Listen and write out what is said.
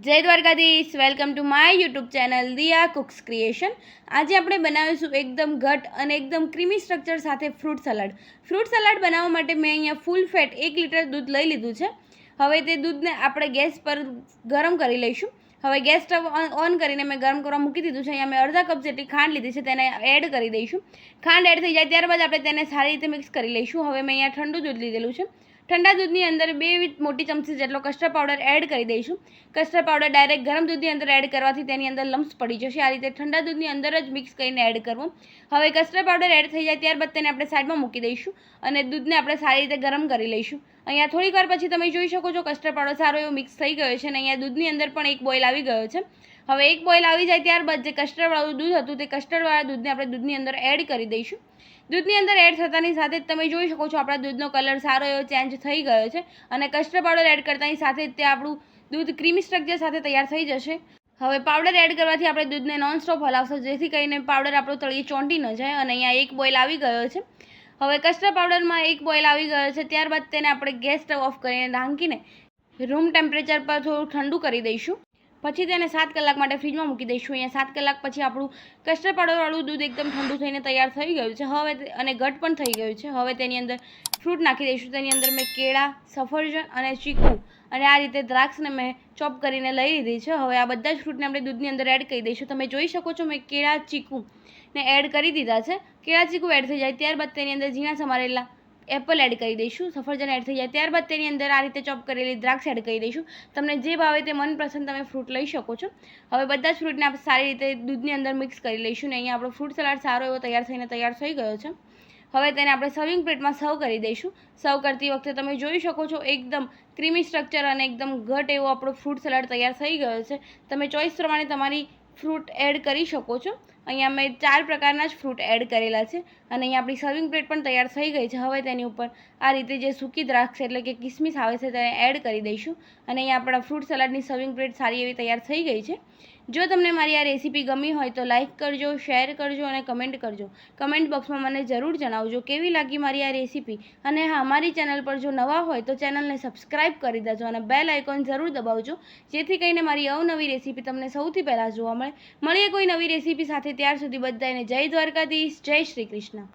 જય Dwarkadhish, welcome to my YouTube channel Diya cooks creation. આજે આપણે બનાવીશું એકદમ ઘટ અને એકદમ ક્રીમી સ્ટ્રક્ચર સાથે ફ્રૂટ સલાડ. ફ્રૂટ સલાડ બનાવવા માટે મેં અહીંયા ફૂલ ફેટ 1 લીટર દૂધ લઈ લીધું છે. હવે તે દૂધને આપણે ગેસ પર ગરમ કરી લઈશું. હવે ગેસ સ્ટવ ઓન કરીને મેં ગરમ કરવા મૂકી દીધું છે. અહીંયા મેં અડધા કપ જેટલી ખાંડ લીધી છે, તેને એડ કરી દઈશું. ખાંડ એડ થઈ જાય ત્યારબાદ આપણે તેને સારી રીતે મિક્સ કરી લઈશું. હવે મેં અહીંયા ઠંડુ દૂધ લીધેલું છે. ઠંડા દૂધની અંદર 2 મોટી ચમચી જેટલો કસ્ટર્ડ પાવડર એડ કરી દઈશું. કસ્ટર્ડ પાવડર ડાયરેક્ટ ગરમ દૂધની અંદર એડ કરવાથી તેની અંદર લમ્સ પડી જશે. આ રીતે ઠંડા દૂધની અંદર જ મિક્સ કરીને એડ કરવું. હવે કસ્ટર્ડ પાવડર એડ થઈ જાય ત્યારબાદ તેને આપણે સાઈડમાં મૂકી દઈશું અને દૂધને આપણે સારી રીતે ગરમ કરી લઈશું. અહીંયા થોડીક વાર પછી તમે જોઈ શકો છો કસ્ટર્ડ પાવડર સારો એવો મિક્સ થઈ ગયો છે અને અહીંયા દૂધની અંદર પણ એક બોઇલ આવી ગયો છે. હવે એક બોઇલ આવી જાય ત્યારબાદ જે કસ્ટર્ડવાળું દૂધ હતું તે કસ્ટર્ડવાળા દૂધને આપણે દૂધની અંદર એડ કરી દઈશું. દૂધની અંદર એડ થતાની સાથે જ તમે જોઈ શકો છો આપણા દૂધનો કલર સારો એવો ચેન્જ થઈ ગયો છે અને કસ્ટર્ડ પાવડર એડ કરતાની સાથે જ તે આપણું દૂધ ક્રીમી સ્ટ્રક્ચર સાથે તૈયાર થઈ જશે. હવે પાવડર એડ કરવાથી આપણે દૂધને નોનસ્ટોપ હલાવશો, જેથી કરીને પાવડર આપણો તળિયે ચોંટી ન જાય. અને અહીંયા એક બોઇલ આવી ગયો છે. હવે કસ્ટર્ડ પાવડરમાં એક બોઇલ આવી ગયો છે ત્યારબાદ તેને આપણે ગેસ સ્ટવ ઓફ કરીને ઢાંકીને રૂમ ટેમ્પરેચર પર થોડું ઠંડુ કરી દઈશું. પછી તેને 7 કલાક માટે ફ્રીજમાં મૂકી દઈશું. અહીંયા 7 કલાક પછી આપણું કસ્ટર્ડ પાવડરવાળું દૂધ એકદમ ઠંડુ થઈને તૈયાર થઈ ગયું છે. હવે અને ઘટ પણ થઈ ગયું છે. હવે તેની અંદર ફ્રૂટ નાખી દઈશું. તેની અંદર મેં કેળા, સફરજન અને ચીકુ અને આ રીતે દ્રાક્ષને મેં ચોપ કરીને લઈ લીધી છે. હવે આ બધા જ ફ્રૂટને આપણે દૂધની અંદર એડ કરી દઈશું. તમે જોઈ શકો છો મેં કેળા, ચીકુ ને એડ કરી દીધા છે. કેળા, ચીકુ એડ થઈ જાય ત્યારબાદ તેની અંદર ઝીણા સમારેલા એપલ એડ કરી દઈશું. સફરજન એડ થઈ જાય ત્યારબાદ તેની અંદર આ રીતે ચોપ કરેલી દ્રાક્ષ એડ કરી દઈશું. તમને જે ભાવે તે મનપસંદ તમે ફ્રૂટ લઈ શકો છો. હવે બધા જ ફ્રૂટને આપણે સારી રીતે દૂધની અંદર મિક્સ કરી લઈશું ને અહીંયા આપણો ફ્રૂટ સલાડ સારો એવો તૈયાર થઈ ગયો છે. હવે તેને આપણે સર્વિંગ પ્લેટમાં સર્વ કરી દઈશું. સર્વ કરતી વખતે તમે જોઈ શકો છો એકદમ ક્રીમી સ્ટ્રક્ચર અને એકદમ ઘટ એવો આપણો ફ્રૂટ સલાડ તૈયાર થઈ ગયો છે. તમે ચોઈસ પ્રમાણે તમારી ફ્રૂટ એડ કરી શકો છો. અહીંયા મેં 4 પ્રકારના જ ફ્રૂટ એડ કરેલા છે અને અહીંયા આપણી સર્વિંગ પ્લેટ પણ તૈયાર થઈ ગઈ છે. હવે તેની ઉપર આ રીતે જે સૂકી દ્રાક્ષ એટલે કે કિસમિસ આવે છે તેને એડ કરી દઈશું અને અહીંયા આપણા ફ્રૂટ સલાડની સર્વિંગ પ્લેટ સારી એવી તૈયાર થઈ ગઈ છે. જો તમને મારી આ રેસીપી ગમી હોય તો લાઇક કરજો, શેર કરજો અને કમેન્ટ કરજો. કમેન્ટ બોક્સમાં મને જરૂર જણાવજો કેવી લાગી મારી આ રેસીપી. અને હા, અમારી ચેનલ પર જો નવા હોય તો ચેનલને સબસ્ક્રાઈબ કરી દેજો અને બેલ આઇકોન જરૂર દબાવજો, જેથી કરીને મારી અવનવી રેસીપી તમને સૌથી પહેલાં જોવા મળે. મળીએ કોઈ નવી રેસીપી સાથે. ત્યાર સુધી બધાને જય દ્વારકાધીશ, જય શ્રી કૃષ્ણ.